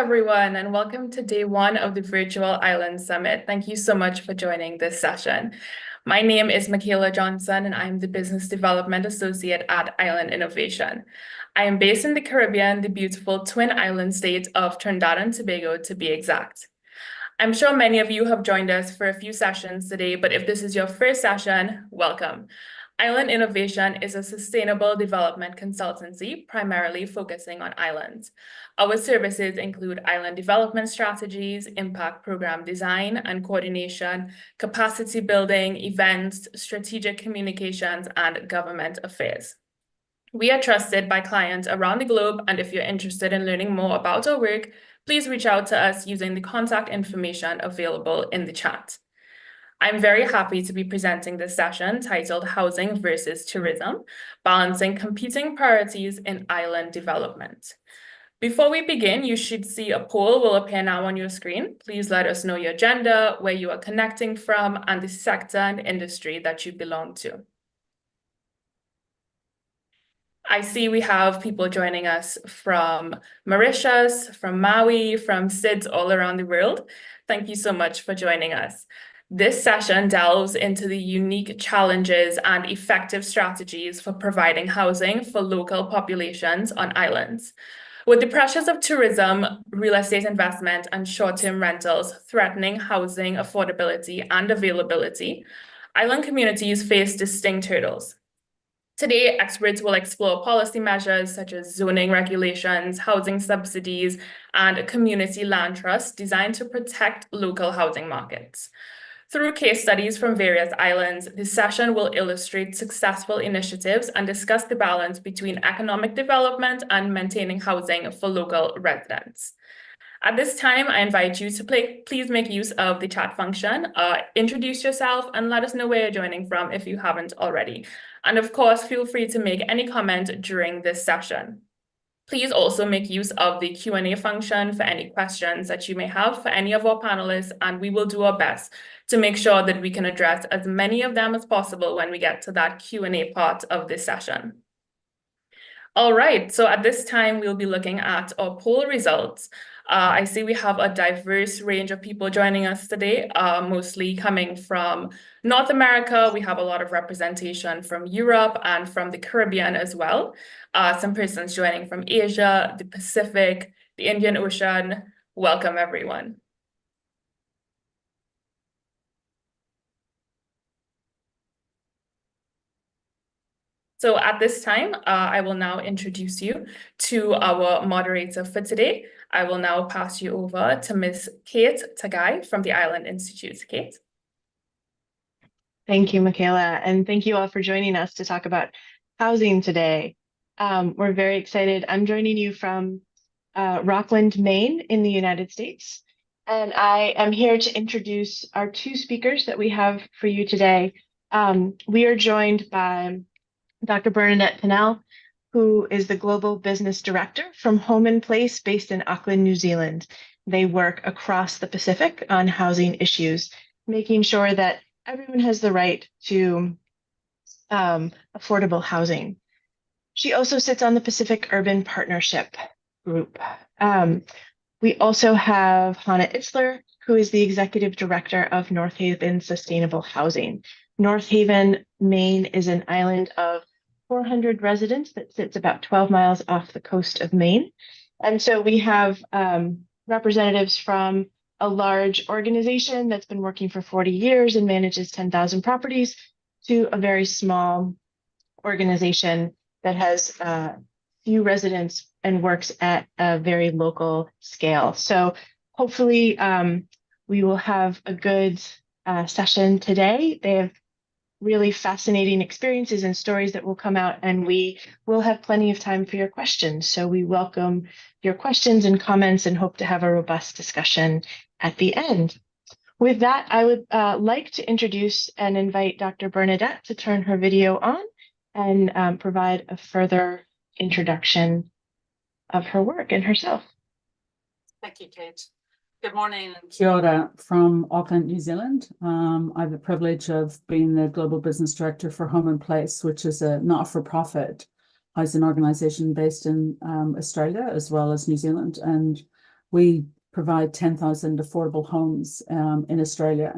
everyone, and welcome to day one of the Virtual Island Summit. Thank you so much for joining this session. My name is Michaela Johnson, and I'm the Business Development Associate at Island Innovation. I am based in the Caribbean, the beautiful twin island state of Trinidad and Tobago, to be exact. I'm sure many of you have joined us for a few sessions today, but if this is your first session, welcome. Island Innovation is a sustainable development consultancy primarily focusing on islands. Our services include island development strategies, impact program design and coordination, capacity building, events, strategic communications, and government affairs. We are trusted by clients around the globe, and if you're interested in learning more about our work, please reach out to us using the contact information available in the chat. I'm very happy to be presenting this session titled Housing versus Tourism, Balancing Competing Priorities in Island Development. Before we begin, you should see a poll will appear now on your screen. Please let us know your gender, where you are connecting from, and the sector and industry that you belong to. I see we have people joining us from Mauritius, from Maui, from SIDS all around the world. Thank you so much for joining us. This session delves into the unique challenges and effective strategies for providing housing for local populations on islands. With the pressures of tourism, real estate investment, and short-term rentals threatening housing affordability and availability, island communities face distinct hurdles. Today, experts will explore policy measures such as zoning regulations, housing subsidies, and community land trusts designed to protect local housing markets. Through case studies from various islands, this session will illustrate successful initiatives and discuss the balance between economic development and maintaining housing for local residents. At this time, I invite you to please make use of the chat function, introduce yourself, and let us know where you're joining from if you haven't already. And of course, feel free to make any comment during this session. Please also make use of the Q&A function for any questions that you may have for any of our panelists, and we will do our best to make sure that we can address as many of them as possible when we get to that Q&A part of this session. All right, so at this time, we'll be looking at our poll results. I see we have a diverse range of people joining us today, mostly coming from North America. We have a lot of representation from Europe and from the Caribbean as well. Some persons joining from Asia, the Pacific, the Indian Ocean. Welcome, everyone. So at this time, I will now introduce you to our moderator for today. I will now pass you over to Ms. Kate Tagai from the Island Institute. Kate. Thank you, Michaela, and thank you all for joining us to talk about housing today. We're very excited. I'm joining you from Rockland, Maine in the United States, and I am here to introduce our two speakers that we have for you today. We are joined by Dr. Bernadette Pinnell, who is the Global Business Director from Home & Place based in Auckland, New Zealand. They work across the Pacific on housing issues, making sure that everyone has the right to affordable housing. She also sits on the Pacific Urban Partnership Group. We also have Hannah Itzler, who is the Executive Director of North Haven Sustainable Housing. North Haven, Maine is an island of 400 residents that sits about 12 miles off the coast of Maine. And so we have representatives from a large organization that's been working for 40 years and manages 10,000 properties to a very small organization that has few residents and works at a very local scale. So hopefully we will have a good session today. They have really fascinating experiences and stories that will come out, and we will have plenty of time for your questions. So we welcome your questions and comments and hope to have a robust discussion at the end. With that, I would like to introduce and invite Dr. Bernadette to turn her video on and provide a further introduction of her work and herself. Thank you, Kate. Good morning and kia ora from Auckland, New Zealand. I have the privilege of being the Global Business Director for Home & Place, which is a not-for-profit housing organisation based in Australia as well as New Zealand. And We provide 10,000 affordable homes in Australia.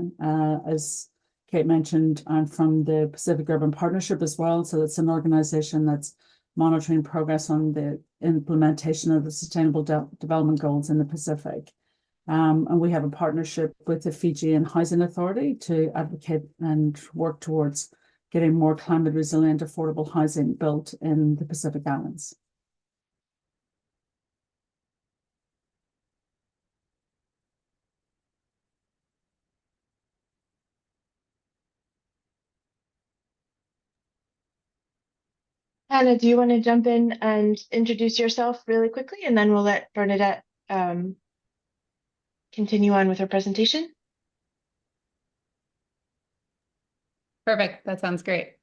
As Kate mentioned, I'm from the Pacific Urban Partnership as well. So it's an organization that's monitoring progress on the implementation of the Sustainable Development Goals in the Pacific. And we have a partnership with the Fijian Housing Authority to advocate and work towards getting more climate resilient, affordable housing built in the Pacific Islands. Hannah, do you want to jump in and introduce yourself really quickly, and then we'll let Bernadette continue on with her presentation? Perfect. That sounds great.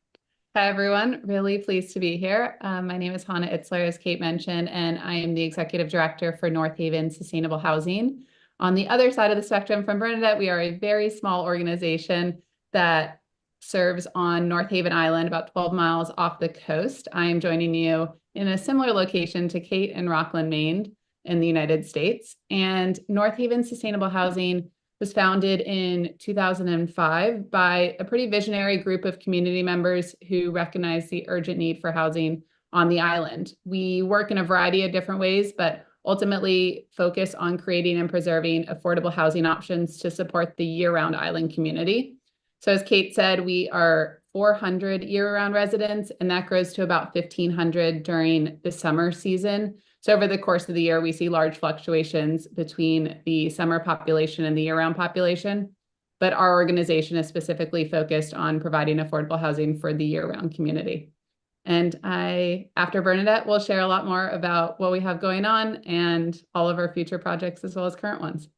Hi, everyone. Really pleased to be here. My name is Hannah Itzler, as Kate mentioned, and I am the Executive Director for North Haven Sustainable Housing. On the other side of the spectrum from Bernadette, we are a very small organization that serves on North Haven Island, about 12 miles off the coast. I am joining you in a similar location to Kate in Rockland, Maine, in the United States. And North Haven Sustainable Housing was founded in 2005 by a pretty visionary group of community members who recognized the urgent need for housing on the island. We work in a variety of different ways, but ultimately focus on creating and preserving affordable housing options to support the year-round island community. So as Kate said, we are 400 year-round residents, and that grows to about 1,500 during the summer season. So over the course of the year, we see large fluctuations between the summer population and the year-round population. But our organization is specifically focused on providing affordable housing for the year-round community. And after Bernadette, will share a lot more about what we have going on and all of our future projects as well as current ones.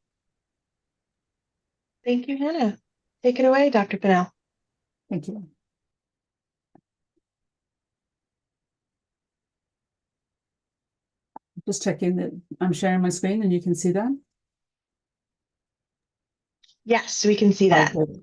Thank you, Hannah. Take it away, Dr. Pinnell. Thank you. Just checking that I'm sharing my screen and you can see that. Yes, we can see that. Okay.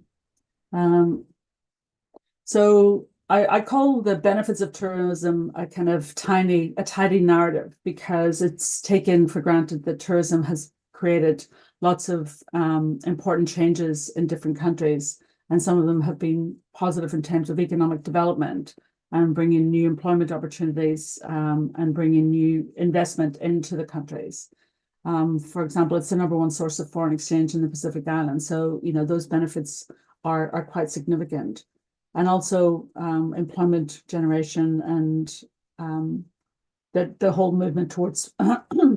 So I call the benefits of tourism a kind of tidy narrative, because it's taken for granted that tourism has created lots of important changes in different countries, and some of them have been positive in terms of economic development and bringing new employment opportunities and bringing new investment into the countries. For example, it's the #1 source of foreign exchange in the Pacific Islands. So, those benefits are quite significant. And also employment generation and the whole movement towards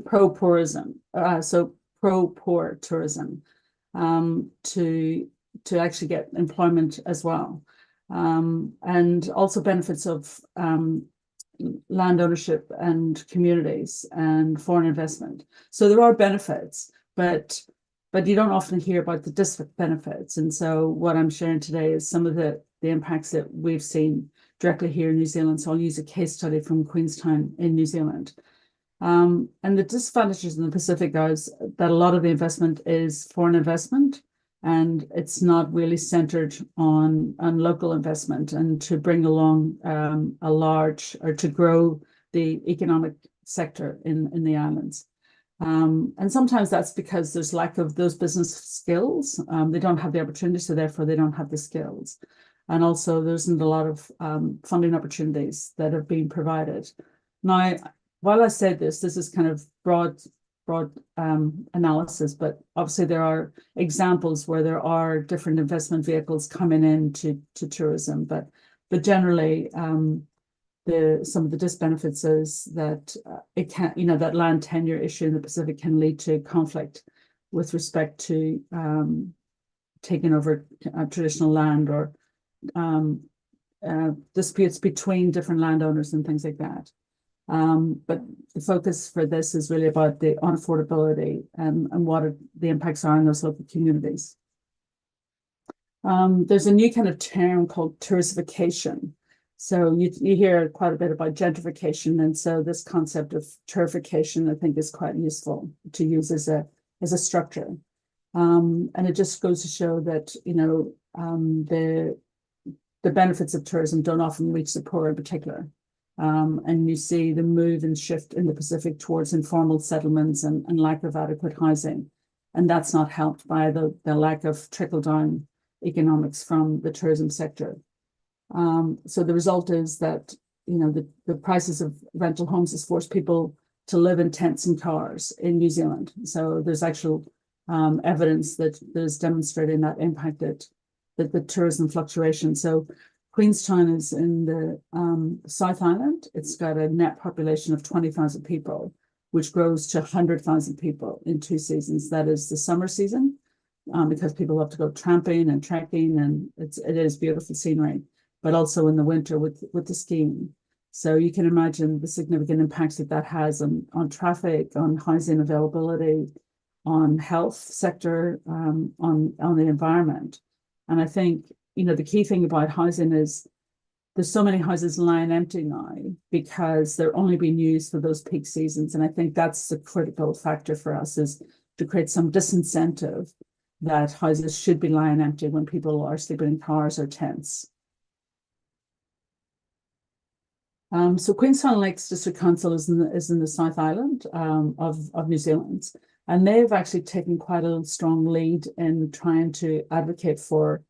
pro-tourism, so pro-poor tourism, to actually get employment as well. And also benefits of land ownership and communities and foreign investment. So there are benefits, but you don't often hear about the disbenefits. And so what I'm sharing today is some of the impacts that we've seen directly here in New Zealand. So I'll use a case study from Queenstown in New Zealand. And the disadvantages in the Pacific is that a lot of the investment is foreign investment, and it's not really centered on local investment and to bring along a large, or to grow the economic sector in the islands. And sometimes that's because there's lack of those business skills. They don't have the opportunity, so therefore they don't have the skills. And also there isn't a lot of funding opportunities that have been provided. Now, while I said this is kind of broad analysis, but obviously there are examples where there are different investment vehicles coming into tourism, but generally some of the disbenefits is that it can, that land tenure issue in the Pacific can lead to conflict with respect to taking over traditional land, or disputes between different landowners and things like that. But the focus for this is really about the unaffordability and what the impacts are in those local communities. There's a new kind of term called touristification. So you hear quite a bit about gentrification, and so this concept of tourification, I think, is quite useful to use as a structure. And it just goes to show that the benefits of tourism don't often reach the poor in particular. And you see the move and shift in the Pacific towards informal settlements and lack of adequate housing. And that's not helped by the lack of trickle-down economics from the tourism sector. So the result is that, you know, the prices of rental homes has forced people to live in tents and cars in New Zealand. So there's actual evidence that is demonstrating that impacted the tourism fluctuation. So Queenstown is in the South Island. It's got a net population of 20,000 people, which grows to 100,000 people in 2 seasons. That is the summer season, because people love to go tramping and trekking, and it is beautiful scenery, but also in the winter with the skiing. So you can imagine the significant impacts that has on traffic, on housing availability, on health sector, on the environment. And I think, you know, the key thing about housing is there's so many houses lying empty now because they're only being used for those peak seasons. And I think that's the critical factor for us, is to create some disincentive that houses should be lying empty when people are sleeping in cars or tents. So Queenstown Lakes District Council is in the South Island of New Zealand, and they've actually taken quite a strong lead in trying to advocate for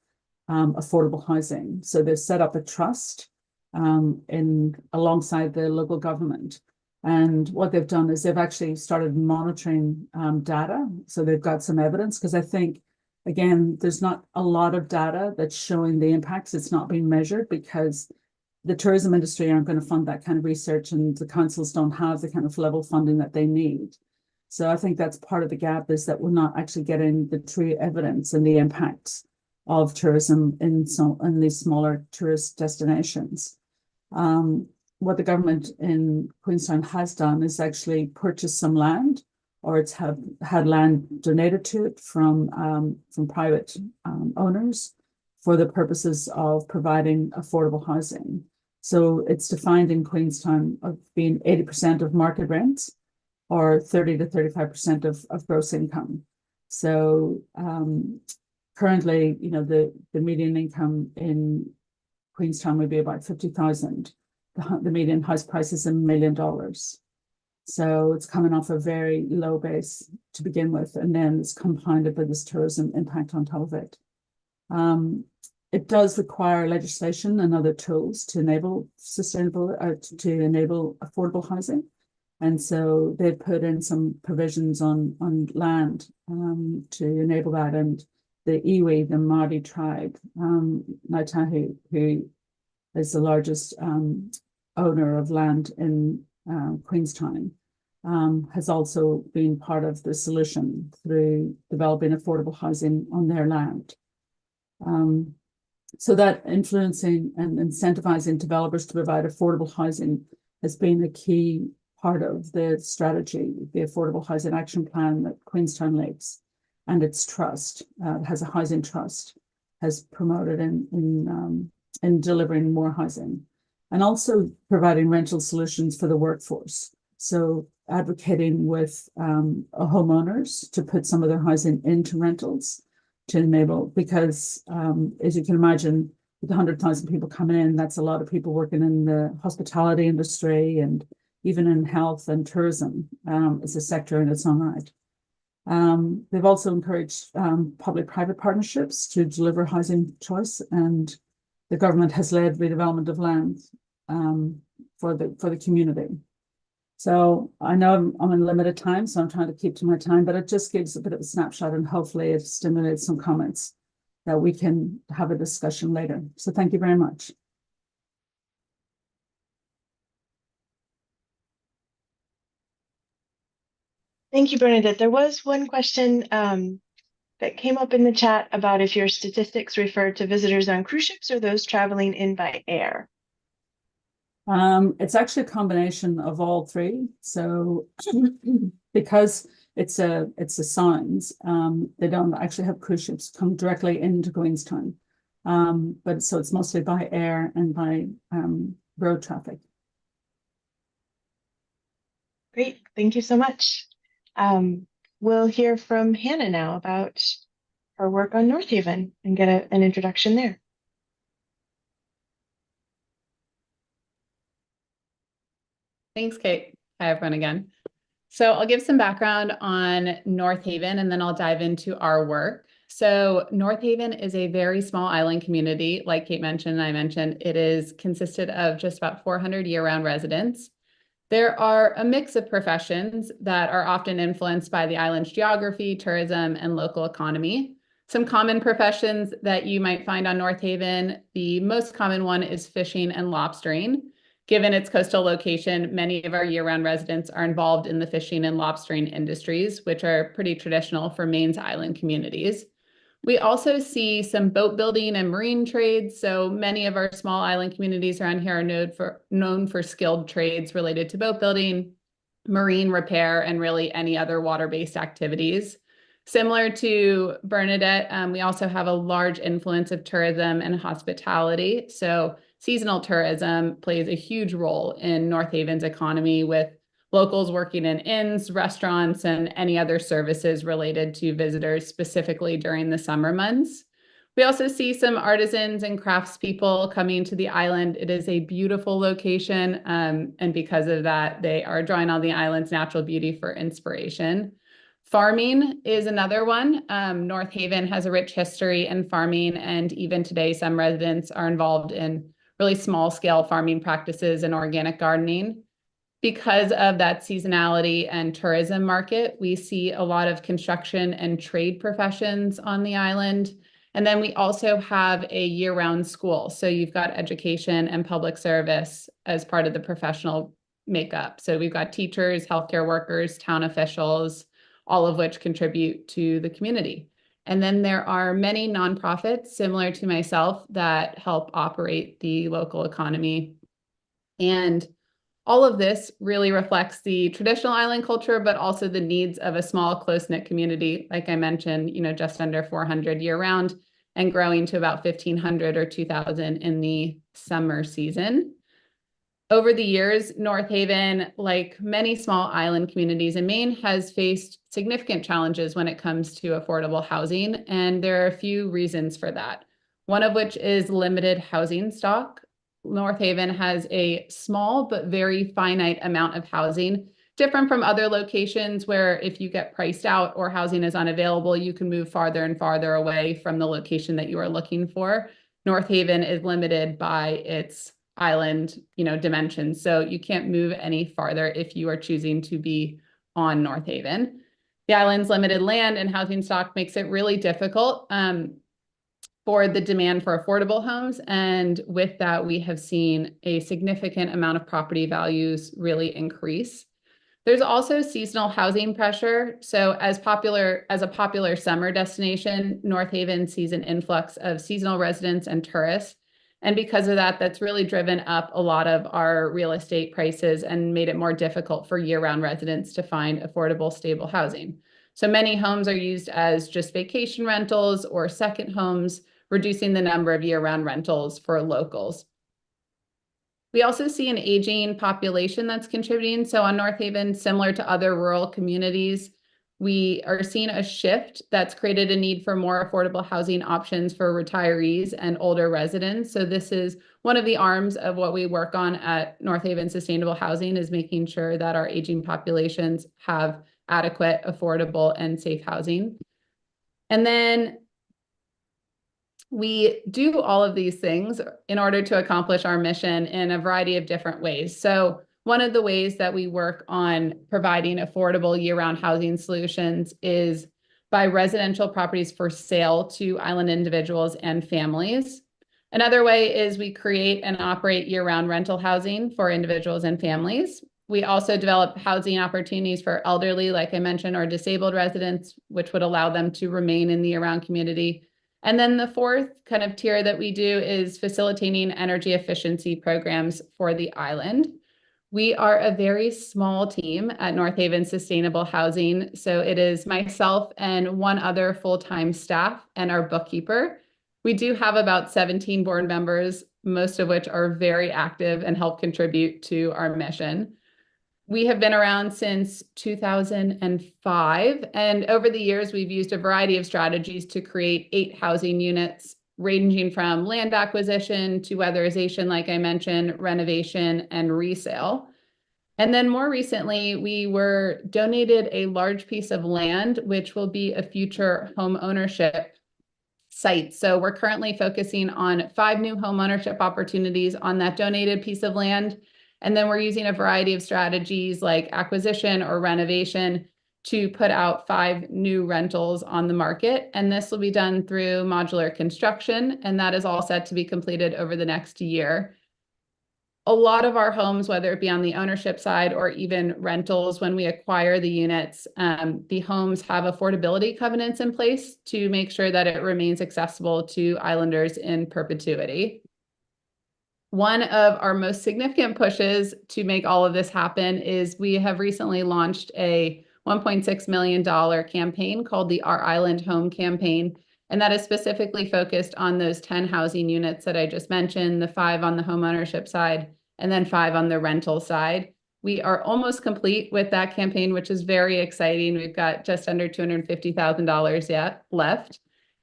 affordable housing. So they've set up a trust alongside the local government. And what they've done is they've actually started monitoring data. So they've got some evidence, because I think, again, there's not a lot of data that's showing the impacts. It's not being measured because the tourism industry aren't going to fund that kind of research, and the councils don't have the kind of level funding that they need. So I think that's part of the gap, is that we're not actually getting the true evidence and the impacts of tourism in these smaller tourist destinations. What the government in Queenstown has done is actually purchase some land, or it's had land donated to it from private owners for the purposes of providing affordable housing. So it's defined in Queenstown of being 80% of market rents, or 30 to 35% of gross income. So currently, you know, the median income in Queenstown would be about 50,000. The median house price is $1 million. So it's coming off a very low base to begin with, and then it's compounded by this tourism impact on top of it. It does require legislation and other tools to enable affordable housing. And so they've put in some provisions on land to enable that. And the iwi, the Māori tribe, Ngāi who is the largest owner of land in Queenstown, has also been part of the solution through developing affordable housing on their land. So that influencing and incentivizing developers to provide affordable housing has been a key part of the strategy, the Affordable Housing Action Plan that Queenstown Lakes and its trust, has a housing trust, has promoted in delivering more housing, and also providing rental solutions for the workforce. So advocating with homeowners to put some of their housing into rentals to enable, because as you can imagine, with 100,000 people coming in, that's a lot of people working in the hospitality industry and even in health and tourism. It's a sector in its own right. They've also encouraged public-private partnerships to deliver housing choice, and the government has led redevelopment of land for the community. So I know I'm in limited time, so I'm trying to keep to my time, but it just gives a bit of a snapshot, and hopefully it stimulates some comments that we can have a discussion later. So thank you very much. Thank you, Bernadette. There was one question that came up in the chat about if your statistics refer to visitors on cruise ships or those traveling in by air. It's actually a combination of all three. So because it's a signs, they don't actually have cruise ships come directly into Queenstown. But so it's mostly by air and by road traffic. Great, thank you so much. We'll hear from Hannah now about her work on North Haven and get an introduction there. Thanks, Kate. Hi, everyone again. So I'll give some background on North Haven and then I'll dive into our work. So North Haven is a very small island community. Like Kate mentioned and I mentioned, it is consisted of just about 400 year-round residents. There are a mix of professions that are often influenced by the island's geography, tourism, and local economy. Some common professions that you might find on North Haven, the most common one is fishing and lobstering. Given its coastal location, many of our year-round residents are involved in the fishing and lobstering industries, which are pretty traditional for Maine's island communities. We also see some boat building and marine trades. So many of our small island communities around here are known for skilled trades related to boat building, marine repair, and really any other water-based activities. Similar to Bernadette, we also have a large influence of tourism and hospitality. So seasonal tourism plays a huge role in North Haven's economy, with locals working in inns, restaurants, and any other services related to visitors, specifically during the summer months. We also see some artisans and craftspeople coming to the island. It is a beautiful location, and because of that, they are drawing on the island's natural beauty for inspiration. Farming is another one. North Haven has a rich history in farming, and even today, some residents are involved in really small-scale farming practices and organic gardening. Because of that seasonality and tourism market, we see a lot of construction and trade professions on the island. And then we also have a year-round school. So you've got education and public service as part of the professional makeup. So we've got teachers, healthcare workers, town officials, all of which contribute to the community. And then there are many nonprofits similar to myself that help operate the local economy. And all of this really reflects the traditional island culture, but also the needs of a small, close-knit community. Like I mentioned, just under 400 year-round and growing to about 1,500 or 2,000 in the summer season. Over the years, North Haven, like many small island communities in Maine, has faced significant challenges when it comes to affordable housing, and there are a few reasons for that. One of which is limited housing stock. North Haven has a small but very finite amount of housing, different from other locations where if you get priced out or housing is unavailable, you can move farther and farther away from the location that you are looking for. North Haven is limited by its island, dimensions. So you can't move any farther if you are choosing to be on North Haven. The island's limited land and housing stock makes it really difficult for the demand for affordable homes. And with that, we have seen a significant amount of property values really increase. There's also seasonal housing pressure. So as a popular summer destination, North Haven sees an influx of seasonal residents and tourists. And because of that, that's really driven up a lot of our real estate prices and made it more difficult for year-round residents to find affordable, stable housing. So many homes are used as just vacation rentals or second homes, reducing the number of year-round rentals for locals. We also see an aging population that's contributing. So on North Haven, similar to other rural communities, we are seeing a shift that's created a need for more affordable housing options for retirees and older residents. So this is one of the arms of what we work on at North Haven Sustainable Housing, is making sure that our aging populations have adequate, affordable, and safe housing. And then we do all of these things in order to accomplish our mission in a variety of different ways. So one of the ways that we work on providing affordable year-round housing solutions is by residential properties for sale to island individuals and families. Another way is we create and operate year-round rental housing for individuals and families. We also develop housing opportunities for elderly, like I mentioned, or disabled residents, which would allow them to remain in the year-round community. And then the fourth kind of tier that we do is facilitating energy efficiency programs for the island. We are a very small team at North Haven Sustainable Housing. So it is myself and one other full-time staff and our bookkeeper. We do have about 17 board members, most of which are very active and help contribute to our mission. We have been around since 2005, and over the years, we've used a variety of strategies to create 8 housing units, ranging from land acquisition to weatherization, like I mentioned, renovation, and resale. And then more recently, we were donated a large piece of land, which will be a future home ownership site. So we're currently focusing on 5 new home ownership opportunities on that donated piece of land. And then we're using a variety of strategies like acquisition or renovation to put out 5 new rentals on the market. And this will be done through modular construction, and that is all set to be completed over the next year. A lot of our homes, whether it be on the ownership side or even rentals, when we acquire the units, the homes have affordability covenants in place to make sure that it remains accessible to islanders in perpetuity. One of our most significant pushes to make all of this happen is we have recently launched a $1.6 million campaign called the Our Island Home Campaign. And that is specifically focused on those 10 housing units that I just mentioned, the 5 on the homeownership side, and then 5 on the rental side. We are almost complete with that campaign, which is very exciting. We've got just under $250,000 yet left.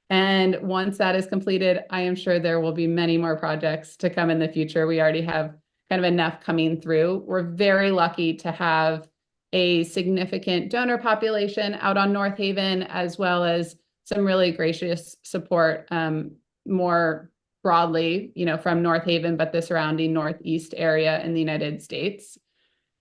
And once that is completed, I am sure there will be many more projects to come in the future. We already have kind of enough coming through. We're very lucky to have a significant donor population out on North Haven, as well as some really gracious support more broadly, from North Haven, but the surrounding Northeast area in the United States.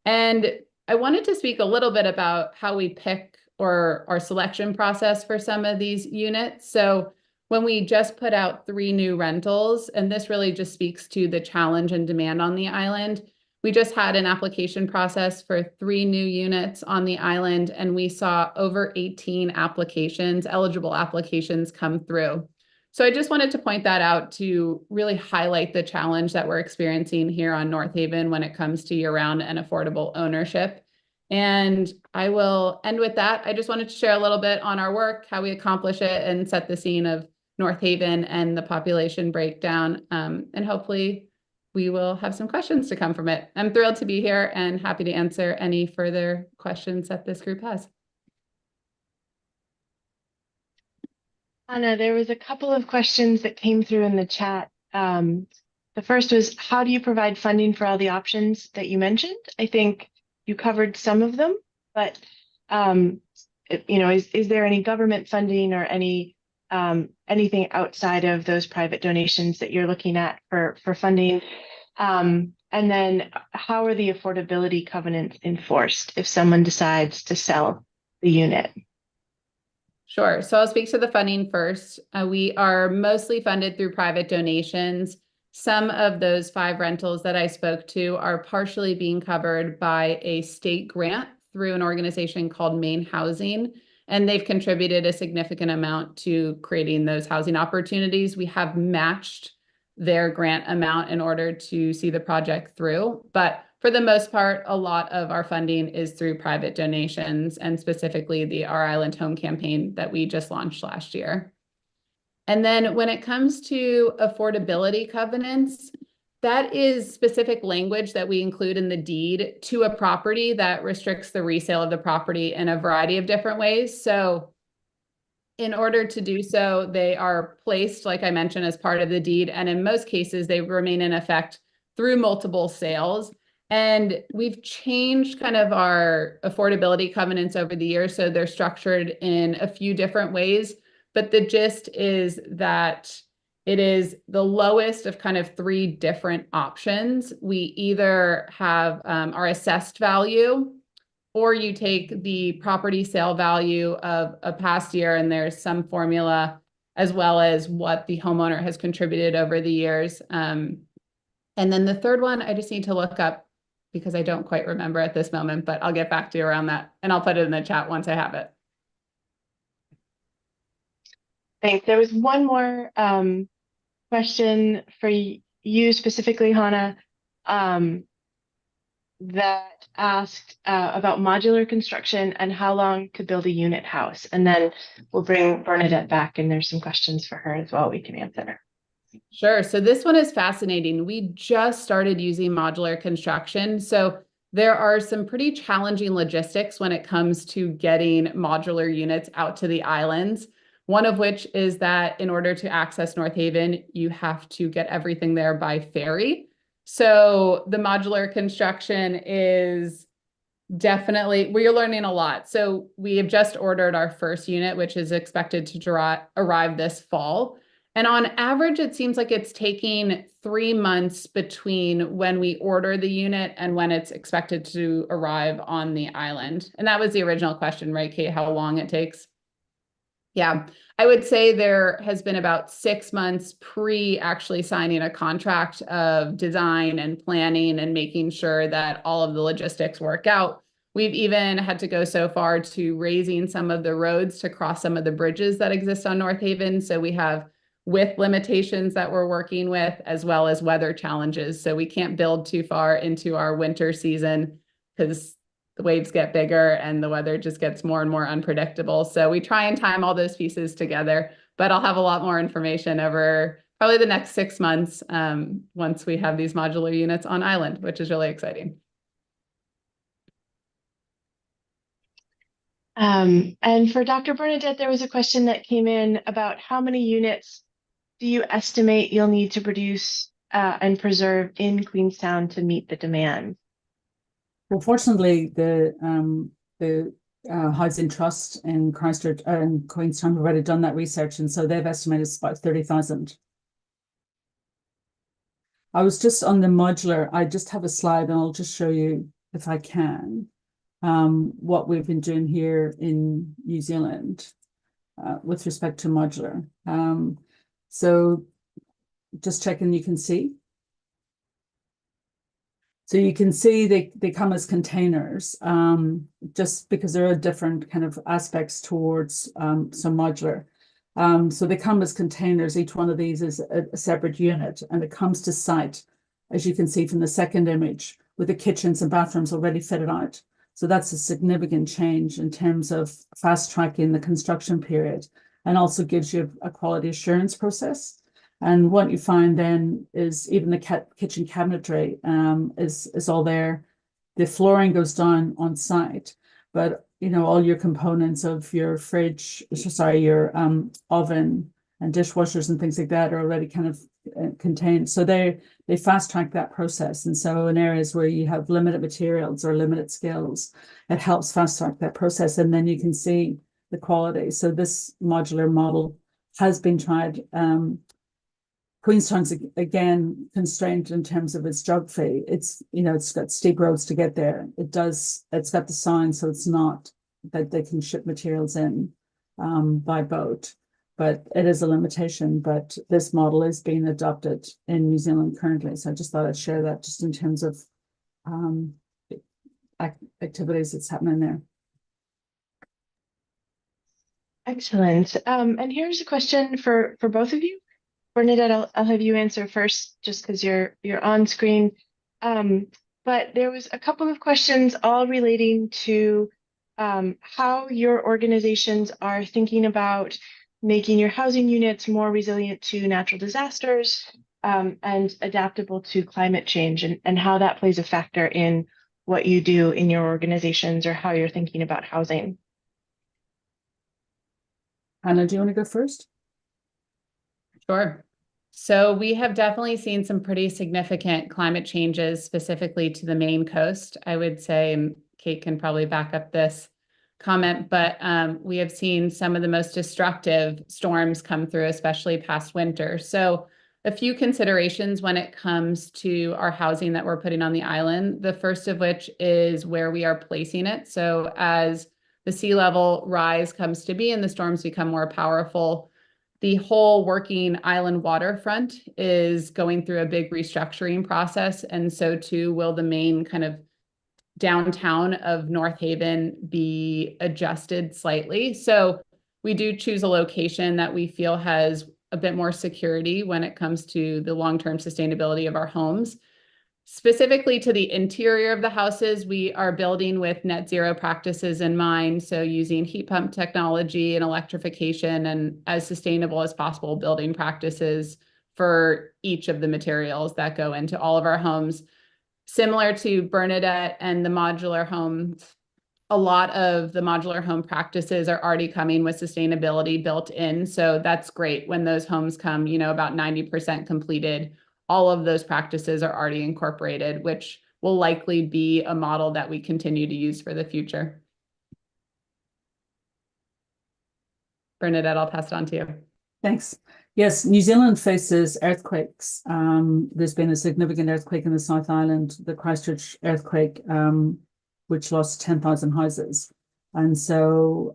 And I wanted to speak a little bit about how we pick or our selection process for some of these units. So when we just put out 3 new rentals, and this really just speaks to the challenge and demand on the island, we just had an application process for 3 new units on the island, and we saw over 18 applications, eligible applications come through. So I just wanted to point that out to really highlight the challenge that we're experiencing here on North Haven when it comes to year-round and affordable ownership. And I will end with that. I just wanted to share a little bit on our work, how we accomplish it, and set the scene of North Haven and the population breakdown. And hopefully we will have some questions to come from it. I'm thrilled to be here and happy to answer any further questions that this group has. Anna, there was a couple of questions that came through in the chat. The first was, how do you provide funding for all the options that you mentioned? I think you covered some of them, but is there any government funding or anything outside of those private donations that you're looking at for funding? And then how are the affordability covenants enforced if someone decides to sell the unit? Sure. So I'll speak to the funding first. We are mostly funded through private donations. Some of those 5 rentals that I spoke to are partially being covered by a state grant through an organization called Maine Housing, and they've contributed a significant amount to creating those housing opportunities. We have matched their grant amount in order to see the project through, but for the most part, a lot of our funding is through private donations, and specifically the Our Island Home Campaign that we just launched last year. And then when it comes to affordability covenants, that is specific language that we include in the deed to a property that restricts the resale of the property in a variety of different ways. So in order to do so, they are placed, like I mentioned, as part of the deed. And in most cases, they remain in effect through multiple sales. And we've changed kind of our affordability covenants over the years. So they're structured in a few different ways. But the gist is that it is the lowest of kind of 3 different options. We either have our assessed value, or you take the property sale value of a past year, and there's some formula, as well as what the homeowner has contributed over the years. And then the third one, I just need to look up because I don't quite remember at this moment, but I'll get back to you around that, and I'll put it in the chat once I have it. Thanks. There was one more question for you specifically, Hannah, that asked about modular construction and how long to build a unit house. And then we'll bring Bernadette back, and there's some questions for her as well we can answer. Sure. So this one is fascinating. We just started using modular construction. So there are some pretty challenging logistics when it comes to getting modular units out to the islands. One of which is that in order to access North Haven, you have to get everything there by ferry. So the modular construction is Definitely. We're learning a lot. So we have just ordered our first unit, which is expected to arrive this fall. And on average, it seems like it's taking 3 months between when we order the unit and when it's expected to arrive on the island. And that was the original question, right, Kate? How long it takes? Yeah, I would say there has been about 6 months pre actually signing a contract of design and planning and making sure that all of the logistics work out. We've even had to go so far to raising some of the roads to cross some of the bridges that exist on North Haven. So we have width limitations that we're working with, as well as weather challenges. So we can't build too far into our winter season because the waves get bigger and the weather just gets more and more unpredictable. So we try and time all those pieces together, but I'll have a lot more information over probably the next 6 months once we have these modular units on island, which is really exciting. And for Dr. Bernadette, there was a question that came in about how many units do you estimate you'll need to produce and preserve in Queenstown to meet the demand? Well, fortunately, the Housing Trust in Christchurch and Queenstown have already done that research, and so they've estimated it's about 30,000. I was just on the modular. I just have a slide, and I'll just show you if I can what we've been doing here in New Zealand with respect to modular. So just checking, you can see. So you can see they come as containers, just because there are different kind of aspects towards some modular. So they come as containers. Each one of these is a separate unit, and it comes to site, as you can see from the second image, with the kitchens and bathrooms already fitted out. So that's a significant change in terms of fast tracking the construction period, and also gives you a quality assurance process. And what you find then is even the kitchen cabinetry is all there. The flooring goes down on site, but all your components of your fridge, your oven and dishwashers and things like that are already kind of contained. So they fast track that process. And so in areas where you have limited materials or limited skills, it helps fast track that process. And then you can see the quality. So this modular model has been tried. Queenstown's again constrained in terms of its geography. It's got steep roads to get there. It's got the sign, so it's not that they can ship materials in by boat, but it is a limitation. But this model is being adopted in New Zealand currently. So I just thought I'd share that just in terms of activities that's happening there. Excellent. And here's a question for both of you. Bernadette, I'll have you answer first, just because you're on screen. But there was a couple of questions all relating to how your organizations are thinking about making your housing units more resilient to natural disasters and adaptable to climate change, and how that plays a factor in what you do in your organizations or how you're thinking about housing. Hannah, do you want to go first? Sure. So we have definitely seen some pretty significant climate changes specifically to the Maine coast. I would say, and Kate can probably back up this comment, but we have seen some of the most destructive storms come through, especially past winter. So a few considerations when it comes to our housing that we're putting on the island. The first of which is where we are placing it. So as the sea level rise comes to be and the storms become more powerful, the whole working island waterfront is going through a big restructuring process. And so too will the main kind of downtown of North Haven be adjusted slightly. So we do choose a location that we feel has a bit more security when it comes to the long-term sustainability of our homes. Specifically to the interior of the houses, we are building with net zero practices in mind. So using heat pump technology and electrification and as sustainable as possible building practices for each of the materials that go into all of our homes. Similar to Bernadette and the modular homes, a lot of the modular home practices are already coming with sustainability built in. So that's great when those homes come, about 90% completed. All of those practices are already incorporated, which will likely be a model that we continue to use for the future. Bernadette, I'll pass it on to you. Thanks. Yes, New Zealand faces earthquakes. There's been a significant earthquake in the South Island, the Christchurch earthquake, which lost 10,000 houses. And so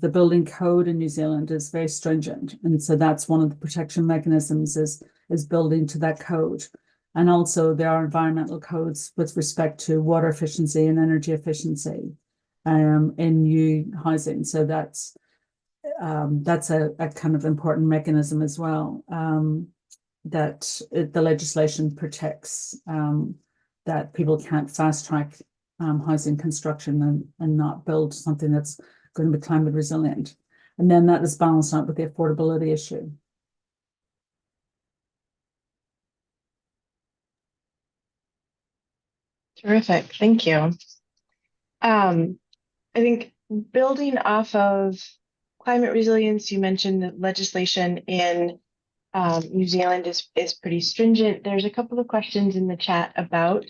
the building code in New Zealand is very stringent. And so that's one of the protection mechanisms is building to that code. And also there are environmental codes with respect to water efficiency and energy efficiency in new housing. So that's a kind of important mechanism as well, that the legislation protects that people can't fast track housing construction and not build something that's going to be climate resilient. And then that is balanced out with the affordability issue. Terrific, thank you. I think building off of climate resilience, you mentioned that legislation in New Zealand is pretty stringent. There's a couple of questions in the chat about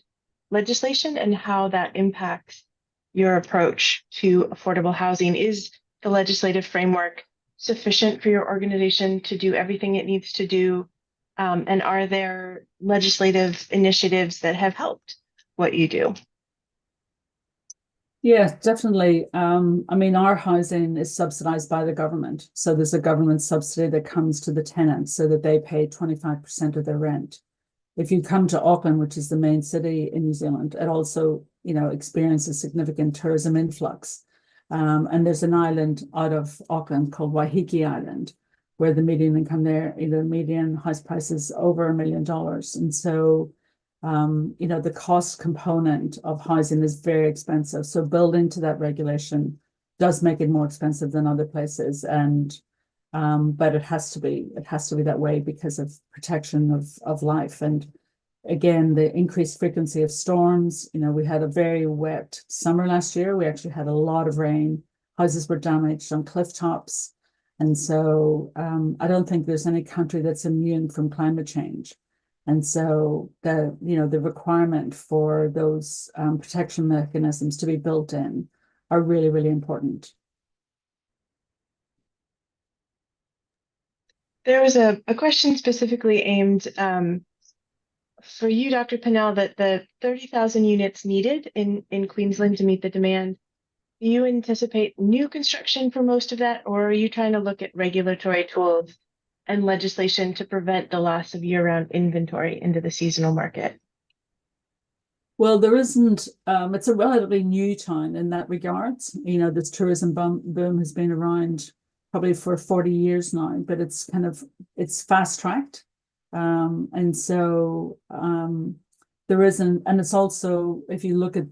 legislation and how that impacts your approach to affordable housing. Is the legislative framework sufficient for your organization to do everything it needs to do? And are there legislative initiatives that have helped what you do? Yeah, definitely. I mean, our housing is subsidized by the government. So there's a government subsidy that comes to the tenants so that they pay 25% of their rent. If you come to Auckland, which is the main city in New Zealand, it also, experiences significant tourism influx. And there's an island out of Auckland called Waiheke Island, where the median income there, median house price is over $1 million. And so the cost component of housing is very expensive. So building to that regulation does make it more expensive than other places. And but it has to be that way because of protection of life. And again, the increased frequency of storms. We had a very wet summer last year. We actually had a lot of rain. Houses were damaged on cliff tops. And so I don't think there's any country that's immune from climate change. And so the requirement for those protection mechanisms to be built in are really, really important. There was a question specifically aimed for you, Dr. Pinnell, that the 30,000 units needed in Queensland to meet the demand. Do you anticipate new construction for most of that, or are you trying to look at regulatory tools and legislation to prevent the loss of year-round inventory into the seasonal market? Well, there isn't, it's a relatively new time in that regards. This tourism boom has been around probably for 40 years now, but it's fast-tracked. And so there isn't, and it's also, if you look at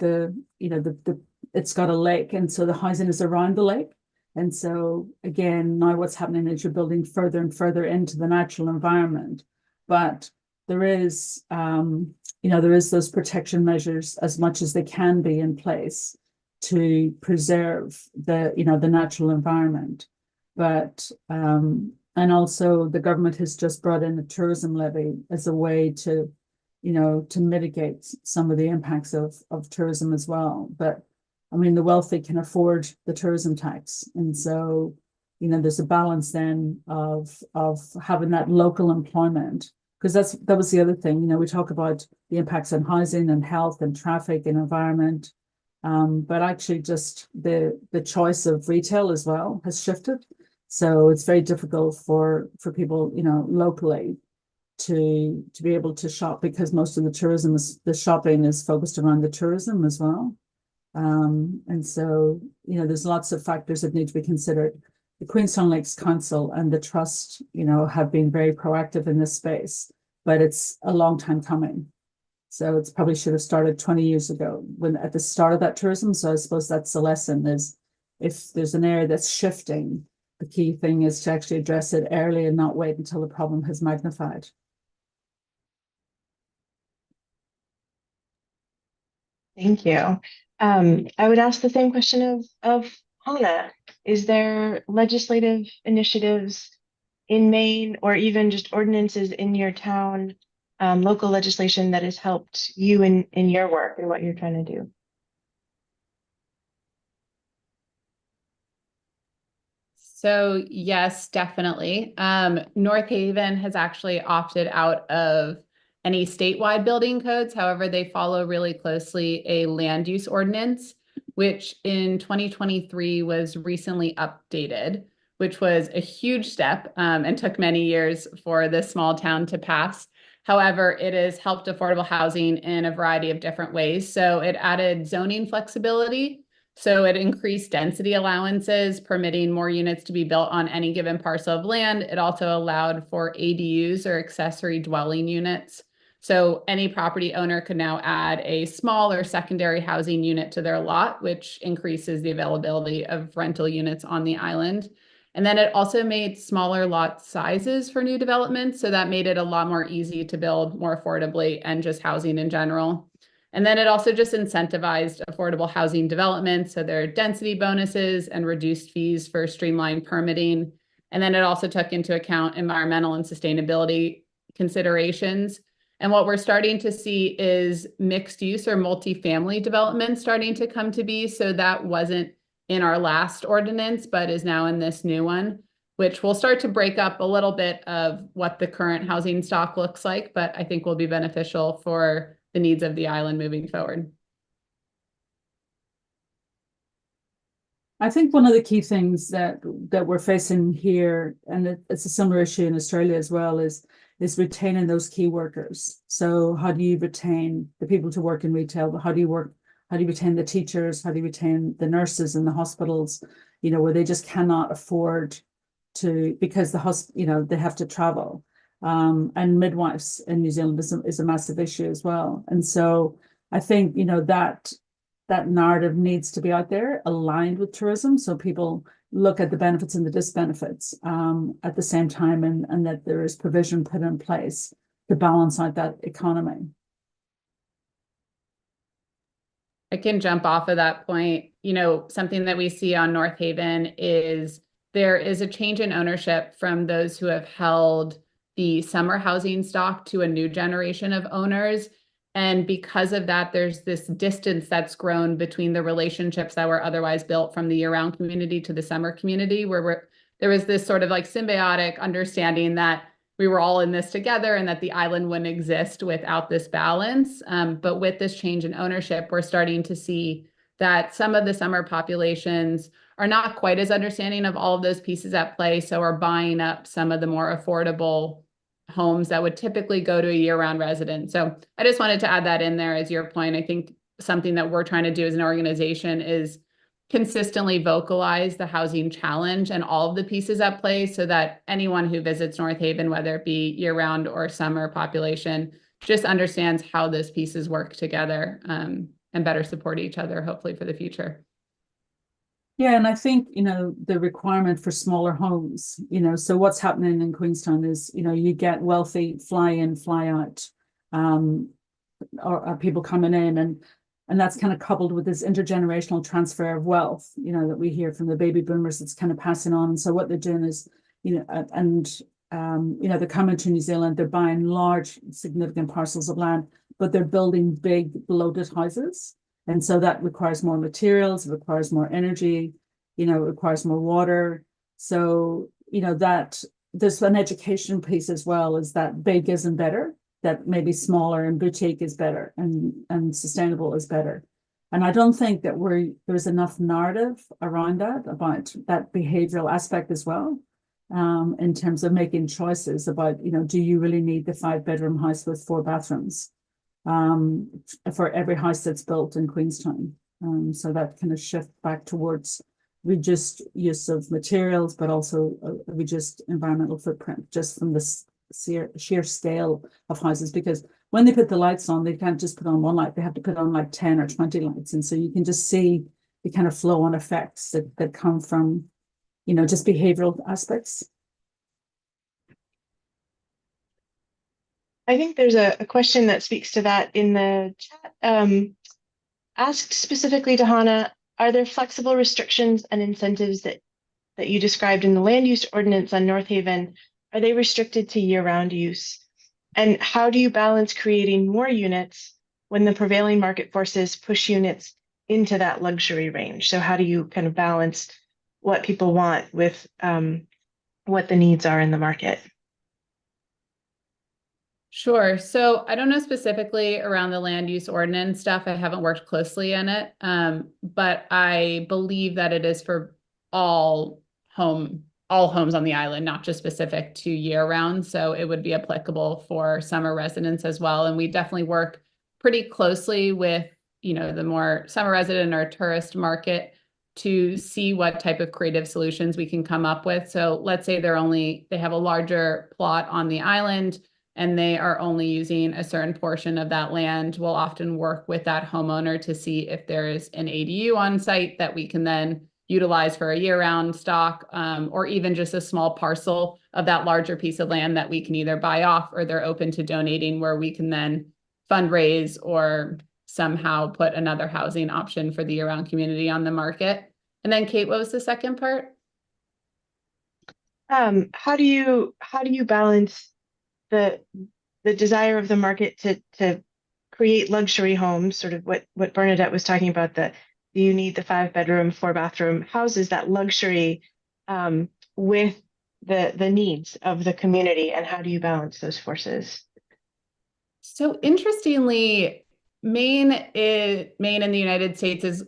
it's got a lake, and so the housing is around the lake. And so again, now what's happening is you're building further and further into the natural environment. But there is, there is those protection measures as much as they can be in place to preserve the natural environment. But and also the government has just brought in a tourism levy as a way to mitigate some of the impacts of tourism as well. But I mean, the wealthy can afford the tourism tax. And so, there's a balance then of having that local employment, because that was the other thing. We talk about the impacts on housing and health and traffic and environment. But actually just the choice of retail as well has shifted. So it's very difficult for people, locally to be able to shop, because most of the shopping is focused around the tourism as well. And so, there's lots of factors that need to be considered. The Queenstown Lakes Council and the Trust, have been very proactive in this space, but it's a long time coming. So it's probably should have started 20 years ago when at the start of that tourism. So I suppose that's the lesson is if there's an area that's shifting, the key thing is to actually address it early and not wait until the problem has magnified. Thank you. I would ask the same question of Hannah. Is there legislative initiatives in Maine or even just ordinances in your town local legislation that has helped you in your work and what you're trying to do? So yes, definitely. North Haven has actually opted out of any statewide building codes. However, they follow really closely a land use ordinance, which in 2023 was recently updated, which was a huge step and took many years for this small town to pass. However, it has helped affordable housing in a variety of different ways. So it added zoning flexibility. So it increased density allowances, permitting more units to be built on any given parcel of land. It also allowed for ADUs or accessory dwelling units. So any property owner could now add a small or secondary housing unit to their lot, which increases the availability of rental units on the island. And then it also made smaller lot sizes for new developments. So that made it a lot more easy to build more affordably and just housing in general. And then it also just incentivized affordable housing development. So there are density bonuses and reduced fees for streamlined permitting. And then it also took into account environmental and sustainability considerations. And what we're starting to see is mixed use or multifamily development starting to come to be. So that wasn't in our last ordinance, but is now in this new one, which will start to break up a little bit of what the current housing stock looks like, but I think will be beneficial for the needs of the island moving forward. I think one of the key things that we're facing here, and it's a similar issue in Australia as well, is retaining those key workers. So how do you retain the people to work in retail? How do you retain the teachers? How do you retain the nurses in the hospitals? You know, where they just cannot afford to, because they have to travel. And midwives in New Zealand is a massive issue as well. And so I think, that narrative needs to be out there aligned with tourism. So people look at the benefits and the disbenefits at the same time, and that there is provision put in place to balance out that economy. I can jump off of that point. Something that we see on North Haven is there is a change in ownership from those who have held the summer housing stock to a new generation of owners. And because of that, there's this distance that's grown between the relationships that were otherwise built from the year-round community to the summer community, where there was this sort of like symbiotic understanding that we were all in this together and that the island wouldn't exist without this balance. But with this change in ownership, we're starting to see that some of the summer populations are not quite as understanding of all of those pieces at play, so are buying up some of the more affordable homes that would typically go to a year-round resident. So I just wanted to add that in there as your point. I think something that we're trying to do as an organization is consistently vocalize the housing challenge and all of the pieces at play so that anyone who visits North Haven, whether it be year-round or summer population, just understands how those pieces work together and better support each other, hopefully for the future. Yeah, and I think, the requirement for smaller homes, so what's happening in Queenstown is, you get wealthy fly in, fly out, or people coming in, and that's kind of coupled with this intergenerational transfer of wealth, that we hear from the baby boomers. It's kind of passing on. And so what they're doing is, they're coming to New Zealand, they're buying large, significant parcels of land, but they're building big, bloated houses. And so that requires more materials, it requires more energy, it requires more water. So, that there's an education piece as well, is that big isn't better, that maybe smaller and boutique is better and sustainable is better. And I don't think that there's enough narrative around that, about that behavioral aspect as well, in terms of making choices about, do you really need the 5-bedroom house with 4 bathrooms? For every house that's built in Queenstown. So that kind of shift back towards reduced use of materials, but also a reduced environmental footprint, just from the sheer scale of houses. Because when they put the lights on, they can't just put on one light, they have to put on like 10 or 20 lights. And so you can just see the kind of flow on effects that come from, just behavioral aspects. I think there's a question that speaks to that in the chat. Asked specifically to Hannah, are there flexible restrictions and incentives that you described in the land use ordinance on North Haven? Are they restricted to year-round use? And how do you balance creating more units when the prevailing market forces push units into that luxury range? So how do you kind of balance what people want with what the needs are in the market? Sure. So I don't know specifically around the land use ordinance stuff. I haven't worked closely in it. But I believe that it is for all homes on the island, not just specific to year round. So it would be applicable for summer residents as well. And we definitely work pretty closely with, the more summer resident or tourist market to see what type of creative solutions we can come up with. So let's say they have a larger plot on the island and they are only using a certain portion of that land. We'll often work with that homeowner to see if there is an ADU on site that we can then utilize for a year-round stock, or even just a small parcel of that larger piece of land that we can either buy off or they're open to donating, where we can then fundraise or somehow put another housing option for the year-round community on the market. And then Kate, what was the second part? How do you balance the desire of the market to create luxury homes, sort of what Bernadette was talking about, that you need the 5-bedroom, 4-bathroom houses, that luxury, with the needs of the community, and how do you balance those forces? So interestingly, Maine in the United States is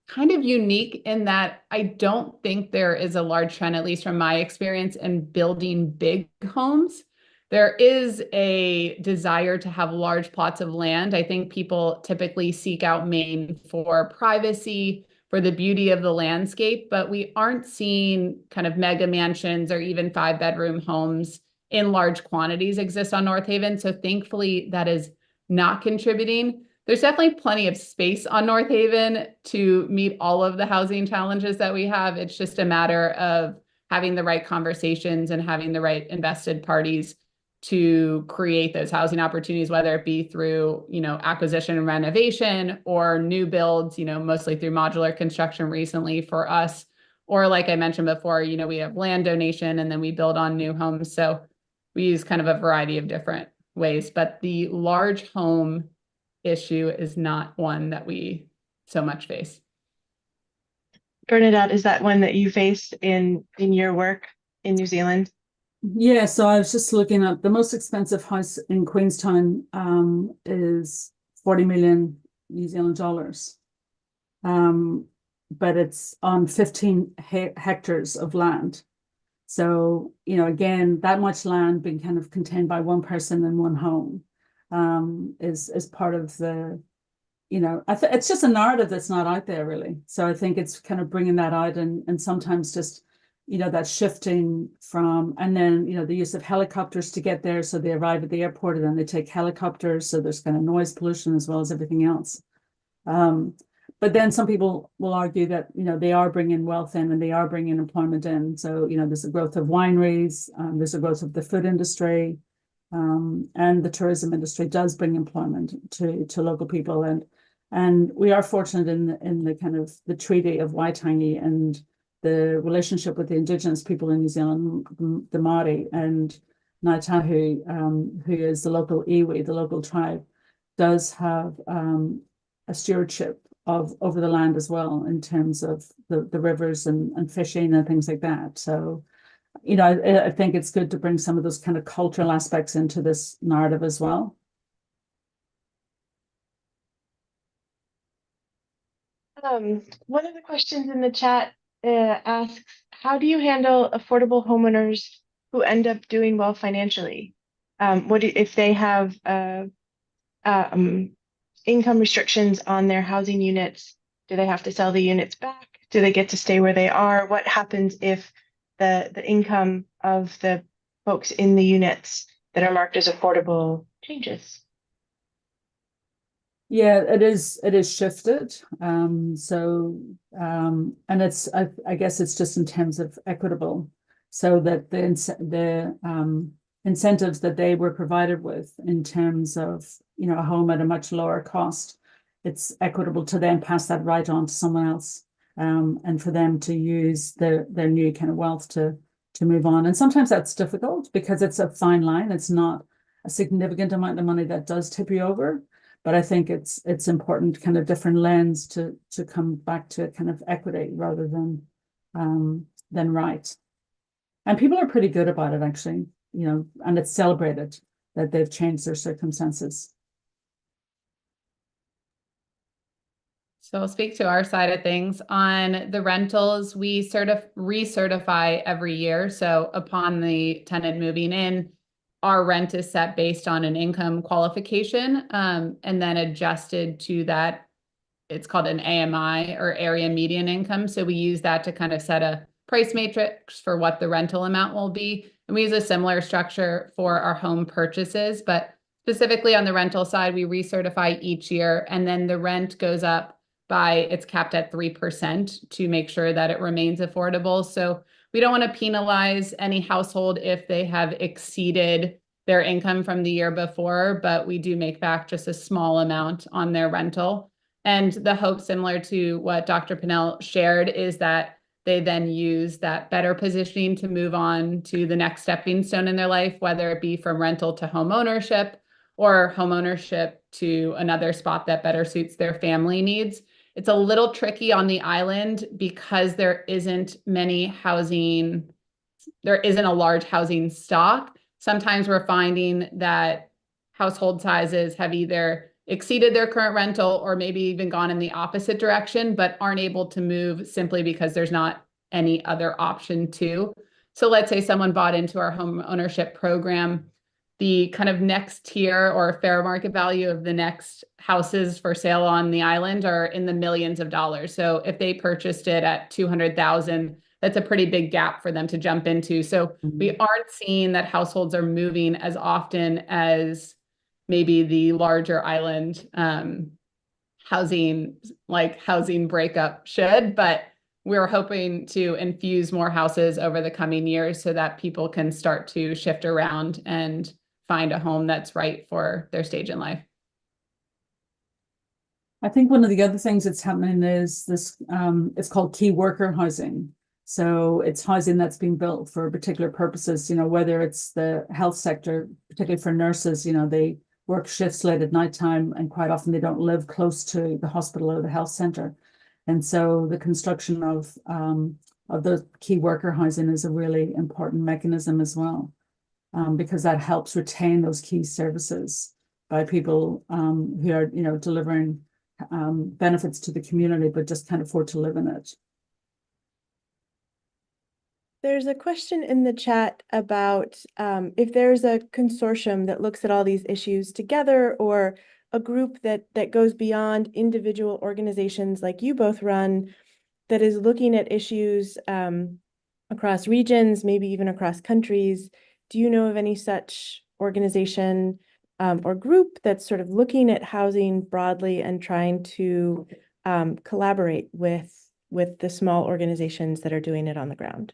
kind of unique in that I don't think there is a large trend, at least from my experience, in building big homes. There is a desire to have large plots of land. I think people typically seek out Maine for privacy, for the beauty of the landscape, but we aren't seeing kind of mega mansions or even 5-bedroom homes in large quantities exist on North Haven. So thankfully, that is not contributing. There's definitely plenty of space on North Haven to meet all of the housing challenges that we have. It's just a matter of having the right conversations and having the right invested parties to create those housing opportunities, whether it be through, acquisition and renovation or new builds, mostly through modular construction recently for us. Or like I mentioned before, we have land donation and then we build on new homes. So we use kind of a variety of different ways, but the large home issue is not one that we so much face. Bernadette, is that one that you face in your work in New Zealand? Yeah, so I was just looking at the most expensive house in Queenstown is 40 million New Zealand dollars. But it's on 15 hectares of land. So, again, that much land being kind of contained by one person in one home is part of the, it's just a narrative that's not out there really. So I think it's kind of bringing that out and sometimes just, that shifting from, and then, the use of helicopters to get there. So they arrive at the airport and then they take helicopters. So there's kind of noise pollution as well as everything else. But then some people will argue that, they are bringing wealth in and they are bringing employment in. So, there's a growth of wineries, there's a growth of the food industry, and the tourism industry does bring employment to local people. And we are fortunate in the kind of the Treaty of Waitangi and the relationship with the Indigenous people in New Zealand, the Māori and Ngāi Tahu, who is the local iwi, the local tribe, does have a stewardship over the land as well in terms of the rivers and fishing and things like that. So, I think it's good to bring some of those kind of cultural aspects into this narrative as well. One of the questions in the chat asks, how do you handle affordable homeowners who end up doing well financially? If they have income restrictions on their housing units? Do they have to sell the units back? Do they get to stay where they are? What happens if the income of the folks in the units that are marked as affordable changes? Yeah, it is shifted. And it's I guess it's just in terms of equitable, so that the incentives that they were provided with in terms of, a home at a much lower cost, it's equitable to then pass that right on to someone else, and for them to use their new kind of wealth to move on. And sometimes that's difficult because it's a fine line. It's not a significant amount of money that does tip you over. But I think it's important, kind of different lens to come back to kind of equity rather than right. And people are pretty good about it, actually, you know, and it's celebrated that they've changed their circumstances. So I'll speak to our side of things. On the rentals, we recertify every year. So upon the tenant moving in, our rent is set based on an income qualification, and then adjusted to that. It's called an AMI, or area median income. So we use that to kind of set a price matrix for what the rental amount will be. And we use a similar structure for our home purchases, but specifically on the rental side, we recertify each year, and then the rent goes up it's capped at 3% to make sure that it remains affordable. So we don't want to penalize any household if they have exceeded their income from the year before, but we do make back just a small amount on their rental. And the hope, similar to what Dr. Pinnell shared, is that they then use that better positioning to move on to the next stepping stone in their life, whether it be from rental to home ownership or home ownership to another spot that better suits their family needs. It's a little tricky on the island because there isn't a large housing stock. Sometimes we're finding that household sizes have either exceeded their current rental or maybe even gone in the opposite direction, but aren't able to move simply because there's not any other option to. So let's say someone bought into our home ownership program. The kind of next tier or fair market value of the next houses for sale on the island are in the millions of dollars. So if they purchased it at 200,000, that's a pretty big gap for them to jump into. So we aren't seeing that households are moving as often as maybe the larger island housing breakup should, but we're hoping to infuse more houses over the coming years so that people can start to shift around and find a home that's right for their stage in life. I think one of the other things that's happening is this, it's called key worker housing. So it's housing that's being built for particular purposes, you know, whether it's the health sector, particularly for nurses, you know, they work shifts late at nighttime and quite often they don't live close to the hospital or the health center. And so the construction of the key worker housing is a really important mechanism as well. Because that helps retain those key services by people who are, you know, delivering benefits to the community, but just can't afford to live in it. There's a question in the chat about if there's a consortium that looks at all these issues together, or a group that goes beyond individual organizations like you both run, that is looking at issues across regions, maybe even across countries. Do you know of any such organization or group that's sort of looking at housing broadly and trying to collaborate with the small organizations that are doing it on the ground?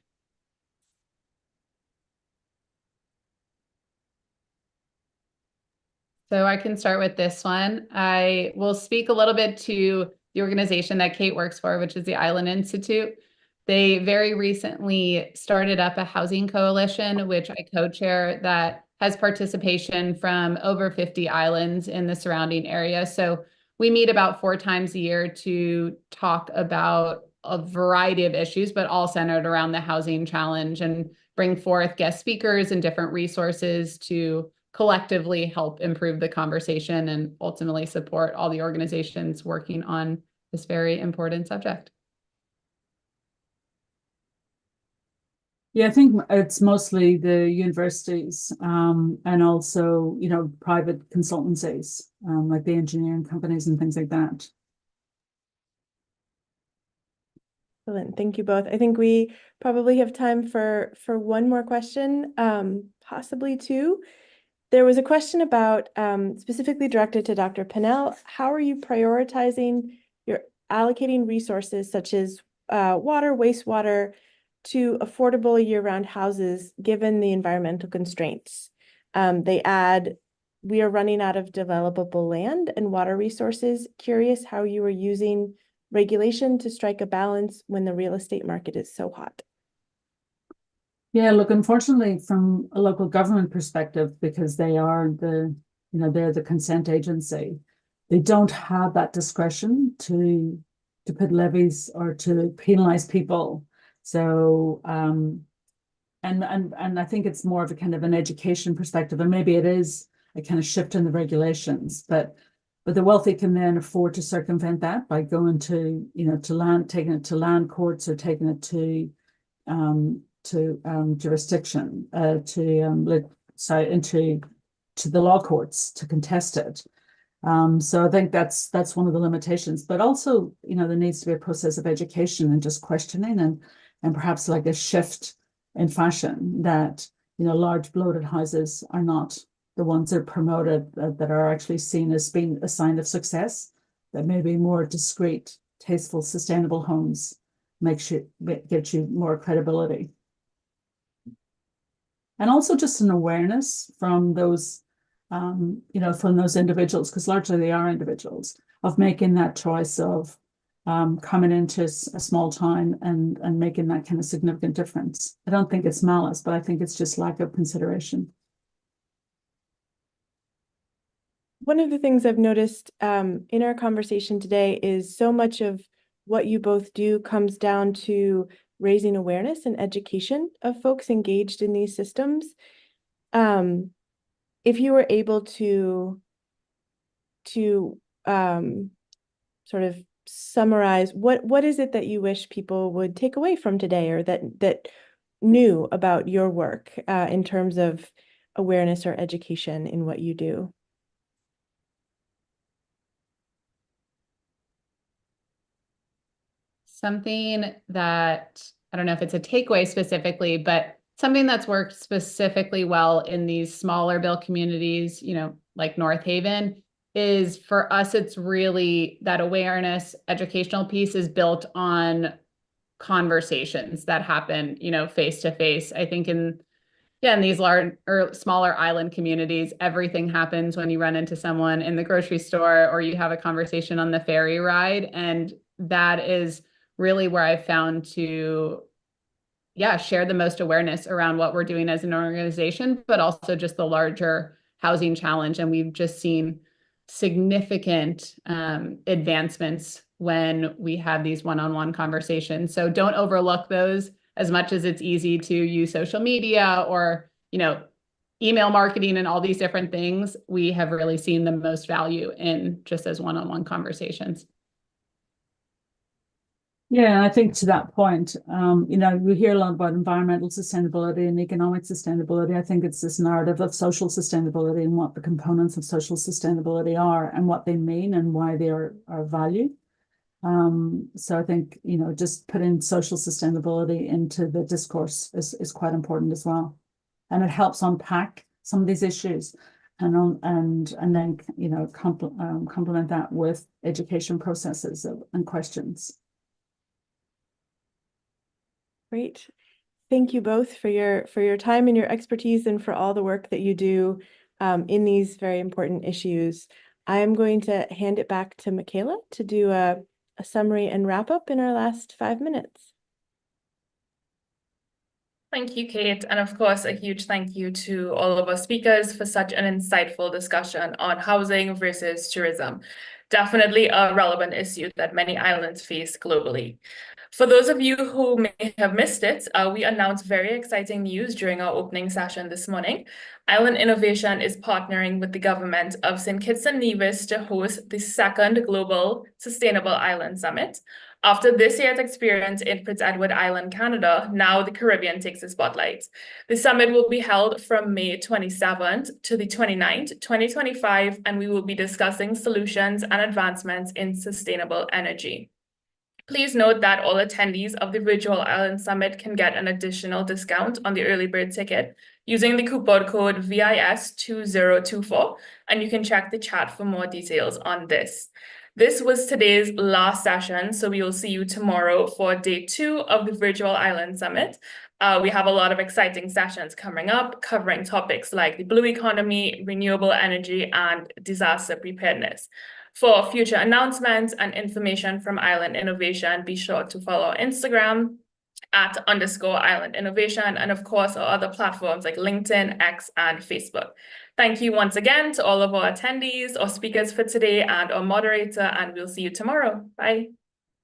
So I can start with this one. I will speak a little bit to the organization that Kate works for, which is the Island Institute. They very recently started up a housing coalition, which I co-chair, that has participation from over 50 islands in the surrounding area. So we meet about 4 times a year to talk about a variety of issues, but all centered around the housing challenge, and bring forth guest speakers and different resources to collectively help improve the conversation and ultimately support all the organizations working on this very important subject. Yeah, I think it's mostly the universities and also, you know, private consultancies like the engineering companies and things like that. Excellent. Thank you both. I think we probably have time for one more question, possibly 2. There was a question about, specifically directed to Dr. Pinnell, how are you prioritizing your allocating resources such as water, wastewater, to affordable year-round houses, given the environmental constraints? They add, we are running out of developable land and water resources. Curious how you are using regulation to strike a balance when the real estate market is so hot. Yeah, look, unfortunately, from a local government perspective, because they are they're the consent agency, they don't have that discretion to put levies or to penalize people. So, and I think it's more of a kind of an education perspective, and maybe it is a kind of shift in the regulations, but the wealthy can then afford to circumvent that by going to, taking it to land courts or taking it to jurisdiction, into the law courts to contest it. So I think that's one of the limitations. But also, there needs to be a process of education and just questioning and perhaps like a shift in fashion that, large bloated houses are not the ones that are promoted, that are actually seen as being a sign of success, that maybe more discreet, tasteful, sustainable homes get you more credibility. And also just an awareness from those, from those individuals, because largely they are individuals, of making that choice of coming into a small town and making that kind of significant difference. I don't think it's malice, but I think it's just lack of consideration. One of the things I've noticed in our conversation today is so much of what you both do comes down to raising awareness and education of folks engaged in these systems. If you were able to sort of summarize, what is it that you wish people would take away from today, or that knew about your work in terms of awareness or education in what you do? Something that, I don't know if it's a takeaway specifically, but something that's worked specifically well in these smaller bill communities, like North Haven, is for us, it's really that awareness, educational piece is built on conversations that happen, face to face. I think in these large or smaller island communities, everything happens when you run into someone in the grocery store or you have a conversation on the ferry ride. And that is really where I've found to, share the most awareness around what we're doing as an organization, but also just the larger housing challenge. And we've just seen significant advancements when we have these one-on-one conversations. So don't overlook those. As much as it's easy to use social media or, email marketing and all these different things, we have really seen the most value in just as one-on-one conversations. Yeah, I think to that point, we hear a lot about environmental sustainability and economic sustainability. I think it's this narrative of social sustainability and what the components of social sustainability are and what they mean and why they are valued. So I think, just putting social sustainability into the discourse is quite important as well. And it helps unpack some of these issues and then, complement that with education processes and questions. Great. Thank you both for your time and your expertise and for all the work that you do in these very important issues. I am going to hand it back to Michaela to do a summary and wrap up in our last 5 minutes. Thank you, Kate. And of course, a huge thank you to all of our speakers for such an insightful discussion on housing versus tourism. Definitely a relevant issue that many islands face globally. For those of you who may have missed it, we announced very exciting news during our opening session this morning. Island Innovation is partnering with the government of St. Kitts and Nevis to host the second Global Sustainable Island Summit. After this year's experience in Prince Edward Island, Canada, now the Caribbean takes the spotlight. The summit will be held from May 27th to the 29th, 2025, and we will be discussing solutions and advancements in sustainable energy. Please note that all attendees of the Virtual Island Summit can get an additional discount on the early bird ticket using the coupon code VIS2024, and you can check the chat for more details on this. This was today's last session, so we will see you tomorrow for day 2 of the Virtual Island Summit. We have a lot of exciting sessions coming up, covering topics like the blue economy, renewable energy, and disaster preparedness. For future announcements and information from Island Innovation, be sure to follow our Instagram, at _Island Innovation, and of course our other platforms like LinkedIn, X, and Facebook. Thank you once again to all of our attendees, our speakers for today, and our moderator, and we'll see you tomorrow. Bye.